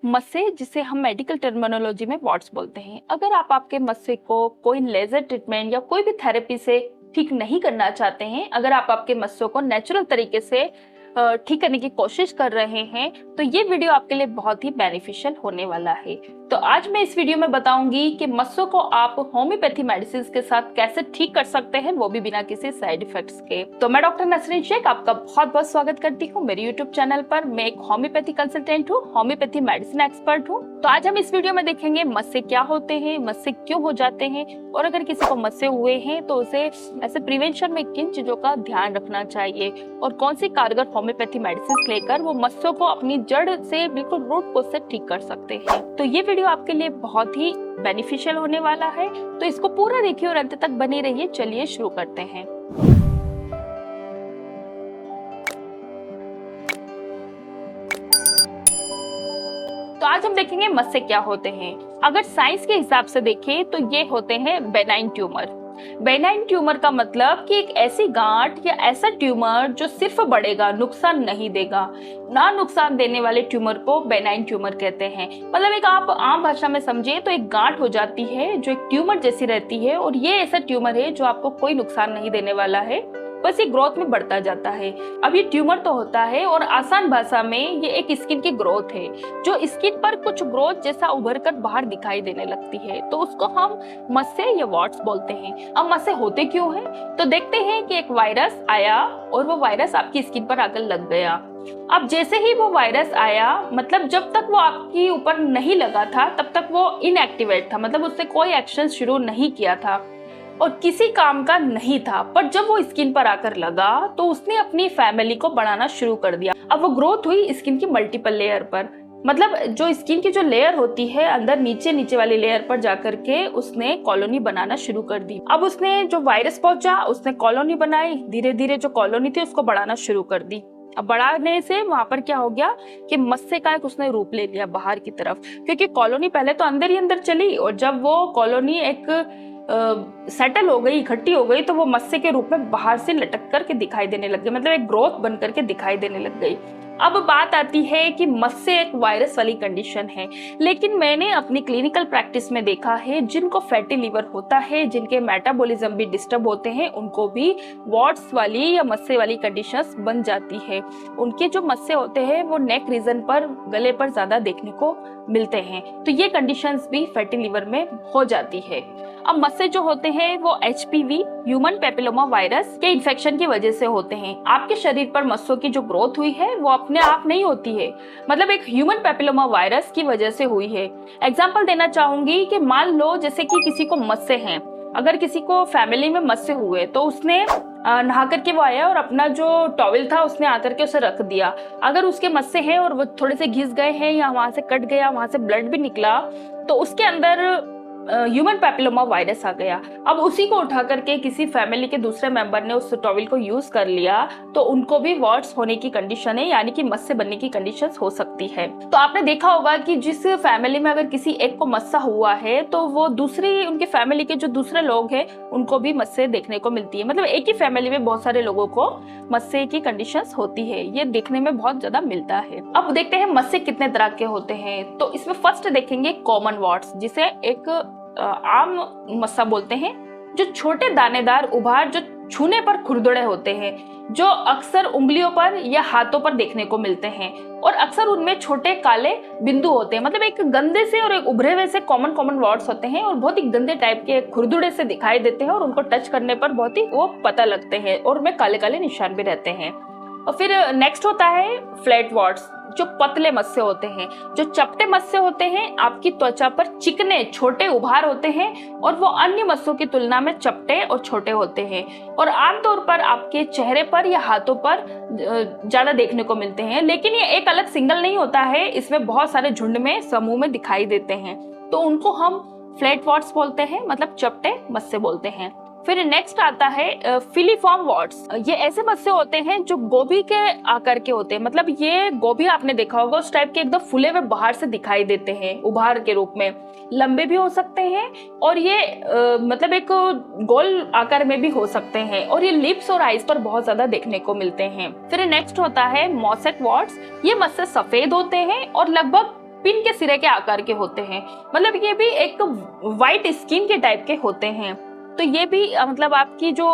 मस्से, जिसे हम medical terminology में वॉट्स बोलते हैं। अगर आप आपके मस्से को कोई लेजर ट्रीटमेंट या कोई भी थेरेपी से ठीक नहीं करना चाहते हैं, अगर आप आपके मस्सों को नेचुरल तरीके से ठीक करने की कोशिश कर रहे हैं, तो ये वीडियो आपके लिए बहुत ही बेनिफिशियल होने वाला है। तो आज मैं इस वीडियो में बताऊंगी कि मस्सों को आप होम्योपैथी मेडिसिन के साथ कैसे ठीक कर सकते हैं, वो भी बिना किसी साइड इफेक्ट्स के। तो मैं डॉक्टर नसरीन शेख आपका बहुत बहुत स्वागत करती हूँ मेरे यूट्यूब चैनल पर। मैं एक होम्योपैथी कंसल्टेंट हूँ, होम्योपैथी मेडिसिन एक्सपर्ट हूँ। तो आज हम इस वीडियो में देखेंगे मस्से क्या होते हैं, मस्से क्यों हो जाते हैं, और अगर किसी को मस्से हुए हैं तो उसे ऐसे प्रिवेंशन में किन चीजों का ध्यान रखना चाहिए, और कौन सी कारगर होम्योपैथी मेडिसिन लेकर वो मस्सों को अपनी जड़ से बिल्कुल रूट कोज से ठीक कर सकते हैं। तो ये वीडियो आपके लिए बहुत ही बेनिफिशियल होने वाला है, तो इसको पूरा देखिए और अंत तक बने रहिए। चलिए शुरू करते हैं। तो आज हम देखेंगे मस्से क्या होते हैं। अगर साइंस के हिसाब से देखें तो ये होते हैं बेनाइन ट्यूमर। बेनाइन ट्यूमर का मतलब कि एक ऐसी गांठ या ऐसा ट्यूमर जो सिर्फ बढ़ेगा, नुकसान नहीं देगा। ना नुकसान देने वाले ट्यूमर को बेनाइन ट्यूमर कहते हैं। मतलब एक आप आम भाषा में समझिए तो एक गांठ हो जाती है जो एक ट्यूमर जैसी रहती है, और ये ऐसा ट्यूमर है जो आपको कोई नुकसान नहीं देने वाला है, बस ये ग्रोथ में बढ़ता जाता है। अब ये ट्यूमर तो होता है, और आसान भाषा में ये एक स्किन की ग्रोथ है जो स्किन पर कुछ ग्रोथ जैसा उभर कर बाहर दिखाई देने लगती है, तो उसको हम मस्से या वॉट्स बोलते हैं। अब मस्से होते क्यों हैं, तो देखते हैं कि एक वायरस आया और वो वायरस आपकी स्किन पर आकर लग गया। अब जैसे ही वो वायरस आया, मतलब जब तक वो आपके ऊपर नहीं लगा था तब तक वो इनएक्टिवेट था, मतलब उसने कोई एक्शन शुरू नहीं किया था और किसी काम का नहीं था। पर जब वो स्किन पर आकर लगा तो उसने अपनी फैमिली को बढ़ाना शुरू कर दिया। अब वो ग्रोथ हुई स्किन की मल्टीपल लेयर पर, मतलब जो स्किन की जो लेयर होती है अंदर नीचे वाली लेयर पर जाकर के उसने कॉलोनी बनाना शुरू कर दी। अब उसने जो वायरस पहुंचा उसने कॉलोनी बनाई, धीरे धीरे जो कॉलोनी थी उसको बढ़ाना शुरू कर दी। अब बढ़ाने से वहां पर क्या हो गया कि मस्से का एक उसने रूप ले लिया बाहर की तरफ, क्योंकि कॉलोनी पहले तो अंदर ही अंदर चली, और जब वो कॉलोनी एक सेटल हो गई, इकट्ठी हो गई, तो वो मस्से के रूप में बाहर से लटक करके दिखाई देने लग गई, मतलब एक ग्रोथ बन करके दिखाई देने लग गई। अब बात आती है कि मस्से एक वायरस वाली कंडीशन है, लेकिन मैंने अपनी क्लिनिकल प्रैक्टिस में देखा है जिनको फैटी लीवर होता है, जिनके मेटाबॉलिज्म भी डिस्टर्ब होते हैं, उनको भी वॉट्स वाली या मस्से वाली कंडीशंस बन जाती है। उनके जो मस्से होते हैं वो नेक रीजन पर, गले पर ज्यादा देखने को मिलते हैं, तो ये कंडीशंस भी फैटी लीवर में हो जाती है। अब मस्से जो होते हैं वो HPV ह्यूमन पेपिलोमा वायरस के इन्फेक्शन की वजह से होते हैं। आपके शरीर पर मस्सों की जो ग्रोथ हुई है वो अपने आप नहीं होती है, मतलब एक ह्यूमन पेपिलोमा वायरस की वजह से हुई है। एग्जांपल देना चाहूंगी कि मान लो जैसे कि किसी को मस्से हैं, अगर किसी को फैमिली में मस्से हुए तो उसने नहा करके वो आया और अपना जो टॉवल था उसने आकर के उसे रख दिया। अगर उसके मस्से हैं और वो थोड़े से घिस गए हैं या वहां से कट गया, वहां से ब्लड भी निकला, तो उसके अंदर ह्यूमन पेपिलोमा वायरस आ गया। अब उसी को उठा करके किसी फैमिली के दूसरे मेंबर ने उस टॉवल को यूज कर लिया, तो उनको भी वॉट्स होने की कंडीशन है, यानी कि मस्से बनने की कंडीशन हो सकती है। तो आपने देखा होगा कि जिस फैमिली में अगर किसी एक को मस्सा हुआ है तो वो दूसरी उनके फैमिली के जो दूसरे लोग हैं उनको भी मस्से देखने को मिलती है, मतलब एक ही फैमिली में बहुत सारे लोगों को मस्से की कंडीशंस होती है, ये देखने में बहुत ज्यादा मिलता है। अब देखते हैं मस्से कितने तरह के होते हैं। तो इसमें फर्स्ट देखेंगे कॉमन वॉट्स, जिसे एक आम मस्सा बोलते हैं, जो छोटे दानेदार उभार जो छूने पर खुरदुरे होते हैं, जो अक्सर उंगलियों पर या हाथों पर देखने को मिलते हैं, और अक्सर उनमें छोटे काले बिंदु होते हैं, मतलब एक गंदे से और एक उभरे हुए से कॉमन वॉट्स होते हैं, और बहुत ही गंदे टाइप के खुरदुरे से दिखाई देते हैं, और उनको टच करने पर बहुत ही वो पता लगते हैं, और उनमें काले काले निशान भी रहते हैं। और फिर नेक्स्ट होता है फ्लैट वॉट्स, जो पतले मस्से होते हैं। जो चपटे मस्से होते हैं आपकी त्वचा पर चिकने छोटे उभार होते हैं, और वो अन्य मस्सों की तुलना में चपटे और छोटे होते हैं, और आमतौर पर आपके चेहरे पर या हाथों पर ज्यादा देखने को मिलते हैं। लेकिन ये एक अलग सिंगल नहीं होता है, इसमें बहुत सारे झुंड में समूह में दिखाई देते हैं, तो उनको हम फ्लैट वॉट्स बोलते हैं, मतलब चपटे मस्से बोलते हैं। फिर नेक्स्ट आता है फिलीफॉर्म वॉट्स। ये ऐसे मस्से होते हैं जो गोभी के आकार के होते हैं, मतलब ये गोभी आपने देखा होगा उस टाइप के एकदम फूले हुए बाहर से दिखाई देते हैं उभार के रूप में, लंबे भी हो सकते हैं, और ये मतलब एक गोल आकार में भी हो सकते हैं, और ये लिप्स और आईज पर बहुत ज्यादा देखने को मिलते हैं। फिर नेक्स्ट होता है मोसेक वॉट्स। ये मस्से सफेद होते हैं और लगभग पिन के सिरे के आकार के होते हैं, मतलब ये भी एक वाइट स्किन के टाइप के होते हैं। तो ये भी मतलब आपकी जो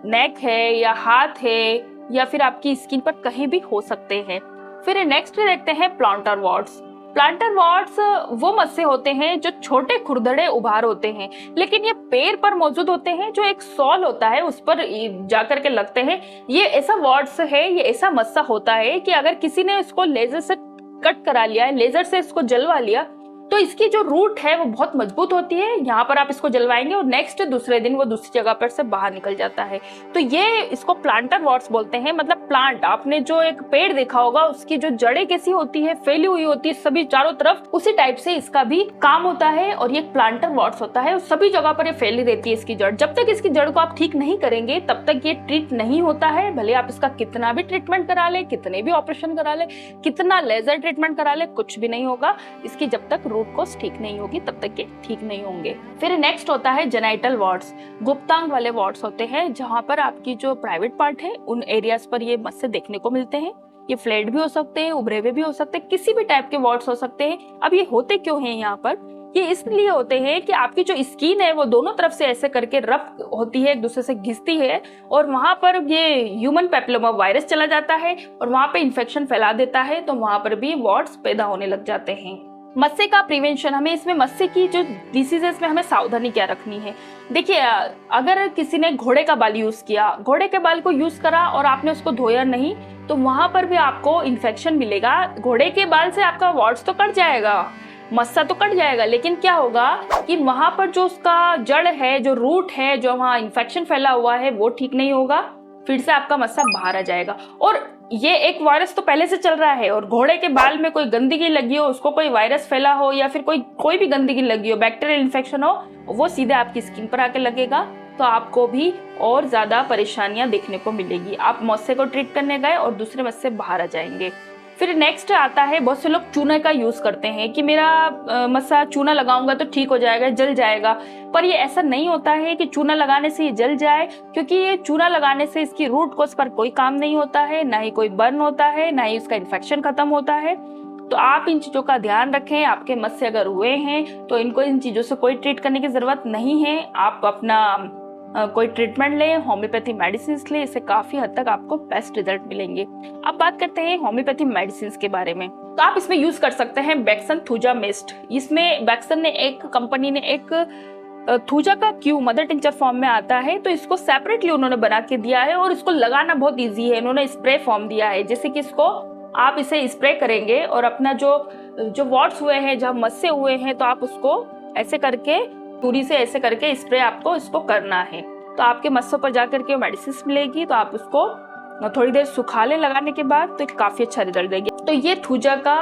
नेक है या हाथ है या फिर आपकी स्किन पर कहीं भी हो सकते हैं। फिर नेक्स्ट देखते हैं प्लांटर वॉर्ड्स। प्लांटर वॉर्ड्स वो मस्से होते हैं जो छोटे खुरदरे उभार होते हैं, लेकिन ये पैर पर मौजूद होते हैं, जो एक सॉल होता है उस पर जाकर के लगते हैं। ये ऐसा वॉर्ड्स है, ये ऐसा मस्सा होता है कि अगर किसी ने इसको लेजर से कट करा लिया है, लेजर से इसको जलवा लिया, तो इसकी जो रूट है वो बहुत मजबूत होती है। यहाँ पर आप इसको जलवाएंगे और नेक्स्ट दूसरे दिन वो दूसरी जगह पर से बाहर निकल जाता है। तो ये इसको प्लांटर वॉर्ड्स बोलते हैं। मतलब प्लांट, आपने जो एक पेड़ देखा होगा उसकी जो जड़ें कैसी होती है, फैली हुई होती है सभी चारों तरफ, उसी टाइप से इसका भी काम होता है। और ये प्लांटर वॉर्ड्स होता है, सभी जगह पर ये फैली रहती है इसकी जड़। जब तक इसकी जड़ को आप ठीक नहीं करेंगे तब तक ये ट्रीट नहीं होता है। भले आप इसका कितना भी ट्रीटमेंट करा ले, कितने भी ऑपरेशन करा ले, कितना लेजर ट्रीटमेंट करा ले, कुछ भी नहीं होगा। इसकी जब तक रूट कॉज ठीक नहीं होगी तब तक ये ठीक नहीं होंगे। फिर नेक्स्ट होता है जेनाइटल वॉर्ड्स। गुप्तांग वाले वॉर्ड्स होते हैं जहां पर आपकी जो प्राइवेट पार्ट है उन एरियाज पर ये मस्से देखने को मिलते हैं। ये फ्लैट भी हो सकते हैं, उभरे हुए भी हो सकते हैं, किसी भी टाइप के वॉर्ड्स हो सकते हैं। अब ये होते क्यों हैं यहाँ पर? ये इसलिए होते हैं कि आपकी जो स्किन है वो दोनों तरफ से ऐसे करके रफ होती है, एक दूसरे से घिसती है, और वहां पर ये ह्यूमन पेपिलोमा वायरस चला जाता है और वहां पे इन्फेक्शन फैला देता है, तो वहां पर भी वॉर्ड्स पैदा होने लग जाते हैं। मस्से का प्रिवेंशन, हमें इसमें मस्से की जो डिसीजेस में हमें सावधानी क्या रखनी है। देखिए, अगर किसी ने घोड़े का बाल यूज किया, घोड़े के बाल को यूज करा और आपने उसको धोया नहीं, तो वहां पर भी आपको इन्फेक्शन मिलेगा। घोड़े के बाल से आपका वॉर्ड्स तो कट जाएगा, मस्सा तो कट जाएगा, लेकिन क्या होगा कि वहां पर जो उसका जड़ है, जो रूट है, जो वहां इन्फेक्शन फैला हुआ है, वो ठीक नहीं होगा, फिर से आपका मस्सा बाहर आ जाएगा। और ये एक वायरस तो पहले से चल रहा है, और घोड़े के बाल में कोई गंदगी लगी हो, उसको कोई वायरस फैला हो या फिर कोई भी गंदगी लगी हो, बैक्टीरियल इन्फेक्शन हो, वो सीधे आपकी स्किन पर आके लगेगा, तो आपको भी और ज्यादा परेशानियां देखने को मिलेगी। आप मस्से को ट्रीट करने गए और दूसरे मस्से बाहर आ जाएंगे। फिर नेक्स्ट आता है, बहुत से लोग चूने का यूज करते हैं कि मेरा मस्सा चूना लगाऊंगा तो ठीक हो जाएगा, जल जाएगा। पर ये ऐसा नहीं होता है कि चूना लगाने से ये जल जाए, क्योंकि ये चूना लगाने से इसकी रूट कॉज पर कोई काम नहीं होता है, ना ही कोई बर्न होता है, ना ही उसका इन्फेक्शन खत्म होता है। तो आप इन चीजों का ध्यान रखें। आपके मस्से अगर हुए हैं तो इनको इन चीजों से कोई ट्रीट करने की जरूरत नहीं है। आप अपना कोई ट्रीटमेंट लें, होम्योपैथी मेडिसिन लें, इससे काफी हद तक आपको बेस्ट रिजल्ट मिलेंगे। अब बात करते हैं होम्योपैथी मेडिसिन के बारे में। तो आप इसमें यूज कर सकते हैं बैक्सन थूजा मिस्ट। इसमें बैक्सन ने एक कंपनी ने एक थूजा का क्यू मदर टिंचर फॉर्म में आता है, तो इसको सेपरेटली उन्होंने बना के दिया है और इसको लगाना बहुत ईजी है। उन्होंने स्प्रे फॉर्म दिया है, जैसे कि इसको आप इसे स्प्रे करेंगे और अपना जो वॉर्ड्स हुए हैं, जहाँ मस्से हुए हैं, तो आप उसको ऐसे करके पूरी से ऐसे करके स्प्रे आपको इसको करना है। तो आपके मस्सों पर जाकर के मेडिसिन मिलेगी, तो आप उसको थोड़ी देर सुखा ले लगाने के बाद, तो काफी अच्छा रिजल्ट देगी। तो ये थूजा का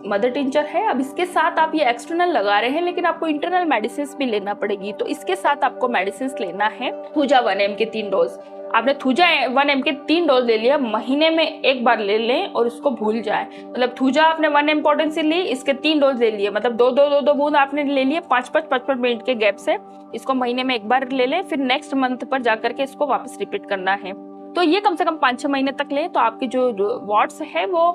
मदर टिंचर है। अब इसके साथ आप ये एक्सटर्नल लगा रहे हैं, लेकिन आपको इंटरनल मेडिसिन भी लेना पड़ेगी। तो इसके साथ आपको मेडिसिन लेना है थूजा 1 mg के 3 डोज। आपने थूजा 1 mg के 3 डोज ले लिया, महीने में एक बार ले लें और उसको भूल जाए। मतलब थूजा आपने 1 mg पोटेंसी ली, इसके 3 डोज ले लिए, मतलब दो बूंद आपने ले लिए 5-5 मिनट के गैप से। इसको महीने में एक बार ले लें, फिर नेक्स्ट मंथ पर जाकर के इसको वापस रिपीट करना है। तो ये कम से कम 5-6 महीने तक लें, तो आपके जो वॉर्ड्स है वो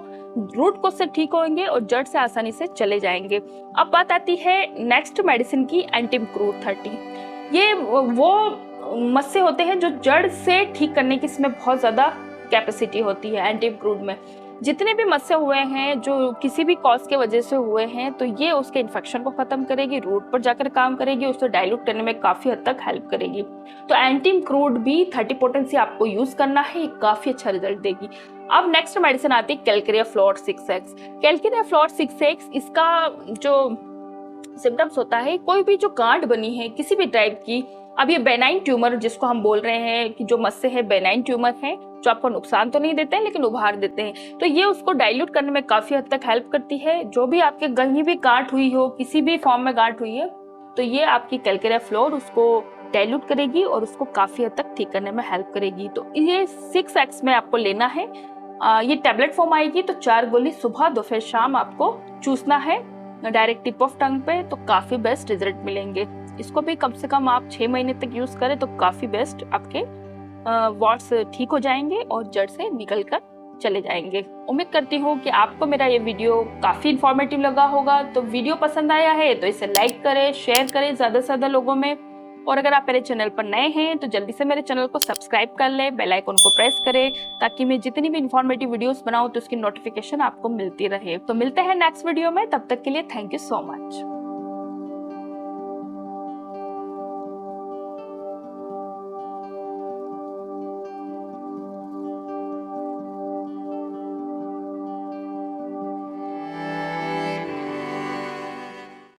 रूट कोज से ठीक होंगे और जड़ से आसानी से चले जाएंगे। अब बात आती है नेक्स्ट मेडिसिन की, एंटीमक्रूड 30। ये वो मस्से होते हैं जो जड़ से ठीक करने की इसमें बहुत ज्यादा कैपेसिटी होती है। एंटीमक्रूड में जितने भी मस्से हुए हैं जो किसी भी कॉज के वजह से हुए हैं, तो ये उसके इन्फेक्शन को खत्म करेगी, रूट पर जाकर काम करेगी, उसको डाइल्यूट करने में काफी हद तक हेल्प करेगी। तो एंटीमक्रूड भी 30 पोटेंसी आपको यूज करना है, ये काफी अच्छा रिजल्ट देगी। अब नेक्स्ट मेडिसिन आती है Calcarea floor 6x। Calcarea floor 6x, इसका जो सिम्टम्स होता है, कोई भी जो गांठ बनी है किसी भी टाइप की, अब ये बेनाइन ट्यूमर जिसको हम बोल रहे हैं कि जो मस्से है बेनाइन ट्यूमर है, जो आपको नुकसान तो नहीं देते हैं लेकिन उभार देते हैं, तो ये उसको डाइल्यूट करने में काफी हद तक हेल्प करती है। जो भी आपके कहीं भी गांठ हुई हो, किसी भी फॉर्म में गांठ हुई है, तो ये आपकी कैलकेरिया फ्लोर उसको डाइल्यूट करेगी और उसको काफी हद तक ठीक करने में हेल्प करेगी। तो ये 6x में आपको लेना है। ये टैबलेट फॉर्म आएगी, तो 4 गोली सुबह दोपहर शाम आपको चूसना है डायरेक्ट टिप ऑफ टंग पे, तो काफी बेस्ट रिजल्ट मिलेंगे। इसको भी कम से कम आप 6 महीने तक यूज करें तो काफी बेस्ट आपके वॉर्ड्स ठीक हो जाएंगे और जड़ से निकल कर चले जाएंगे। उम्मीद करती हूँ कि आपको मेरा ये वीडियो काफी इंफॉर्मेटिव लगा होगा। तो वीडियो पसंद आया है तो इसे लाइक करें, शेयर करें ज्यादा से ज्यादा लोगों में। और अगर आप मेरे चैनल पर नए हैं तो जल्दी से मेरे चैनल को सब्सक्राइब कर लें, बेल आइकन को प्रेस करें, ताकि मैं जितनी भी इंफॉर्मेटिव वीडियोस बनाऊं तो उसकी नोटिफिकेशन आपको मिलती रहे। तो मिलते हैं नेक्स्ट वीडियो में, तब तक के लिए थैंक यू सो मच।